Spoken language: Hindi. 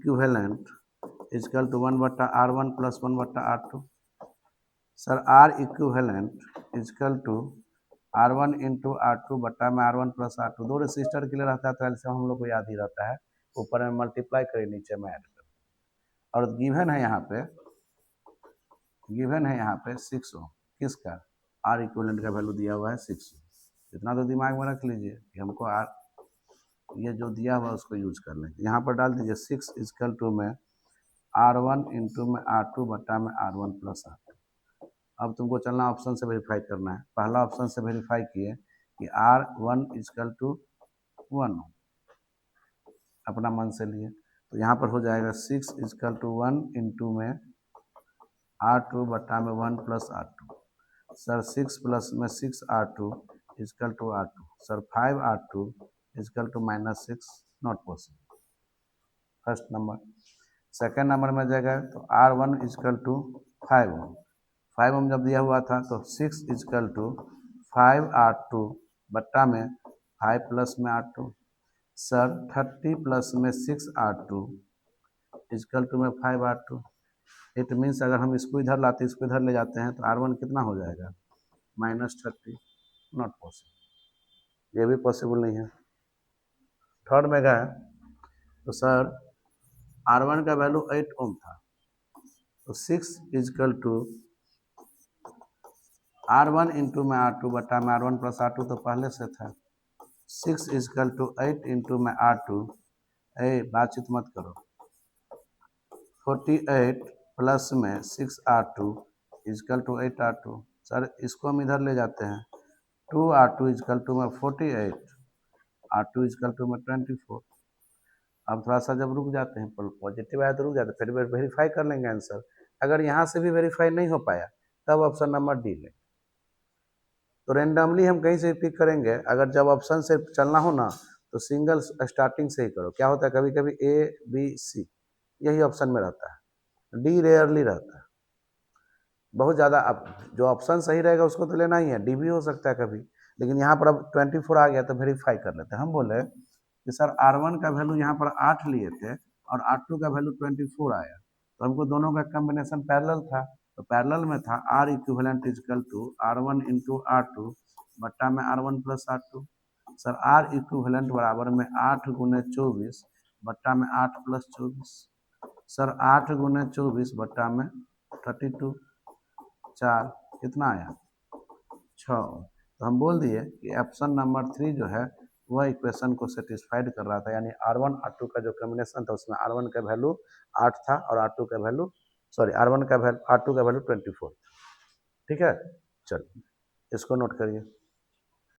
Equivalent equal to 1/R1 plus 1/R2। Sir R equivalent equal to R1 into R2 बट्टा में R1 प्लस R2। दो रेसिस्टर के लिए रहता है तो एल्सियम हम लोग को याद ही रहता है, ऊपर में मल्टीप्लाई करें नीचे में ऐड करें। और गिवन है यहाँ पे, गिवन है यहाँ पे 6 ओम किसका, आर इक्विवेलेंट का वैल्यू दिया हुआ है 6 ओम। इतना तो दिमाग में रख लीजिए कि हमको आर ये जो दिया हुआ उसको यूज कर लें। यहाँ पर डाल दीजिए 6 इजकल टू में R1 इंटू में R2 बट्टा में R1 प्लस R2। अब तुमको चलना ऑप्शन से वेरीफाई करना है। पहला ऑप्शन से वेरीफाई किए कि R1 इजकल टू 1 अपना मन से लिए, तो यहाँ पर हो जाएगा 6 इजकल टू 1 इंटू में R2 बट्टा में 1 प्लस R2। सर 6 प्लस में 6 R2 equal to R2। Sir 5 R2 equal to -6 not possible. First number. Second number में जाएगा तो R1 इजकल टू 5 ओम। 5 ओम जब दिया हुआ था तो 6 इजकल टू 5 R2 बट्टा में 5 प्लस में R2। सर 30 प्लस में 6 R2 इजकल टू में 5 R2। इट मीन्स अगर हम इसको इधर लाते इसको इधर ले जाते हैं तो R1 कितना हो जाएगा, -30। नॉट पॉसिबल, ये भी पॉसिबल नहीं है। थर्ड में गए तो सर R1 का वैल्यू 8 ओम था, तो 6 इजकल टू R1 इंटू में R2 बटा में R1 प्लस R2 तो पहले से था। 6 इजकल टू 8 इंटू में R2, बातचीत मत करो, 48 प्लस में 6 R2 equal to 8 R2। Sir इसको हम इधर ले जाते हैं, 2 R2 इजकल टू में 48, R2 इजकल टू में 24। अब थोड़ा सा जब रुक जाते हैं, पॉजिटिव आया तो रुक जाते हैं, फिर वेरीफाई कर लेंगे आंसर। अगर यहाँ से भी वेरीफाई नहीं हो पाया तब ऑप्शन नंबर डी लें। तो रेंडमली हम कहीं से पिक करेंगे। अगर जब ऑप्शन से चलना हो ना तो सिंगल स्टार्टिंग से ही करो। क्या होता है कभी कभी A B C यही ऑप्शन में रहता है, डी रेयरली रहता है बहुत ज़्यादा। अब जो ऑप्शन सही रहेगा उसको तो लेना ही है, डी भी हो सकता है कभी, लेकिन यहाँ पर अब 24 आ गया तो वेरीफाई कर लेते हैं। हम बोले कि सर R1 का वैल्यू यहाँ पर 8 लिए थे और R2 का वैल्यू 24 आया, तो हमको दोनों का कॉम्बिनेशन पैरेलल था, तो पैरेलल में था R equivalent equal to R1 into R2 बट्टा में R1 plus R2। Sir R equivalent बराबर में 8 गुने 24 बट्टा में 8 प्लस 24। सर 8 गुने 24 बट्टा में 32, 4 कितना आया 6। तो हम बोल दिए कि ऑप्शन नंबर 3 जो है वह इक्वेशन को सेटिस्फाइड कर रहा था, यानी R1 R2 का जो कॉम्बिनेशन था उसमें R1 का वैल्यू 8 था और R2 का वैल्यू R2 का वैल्यू 24। ठीक है, चलिए इसको नोट करिए।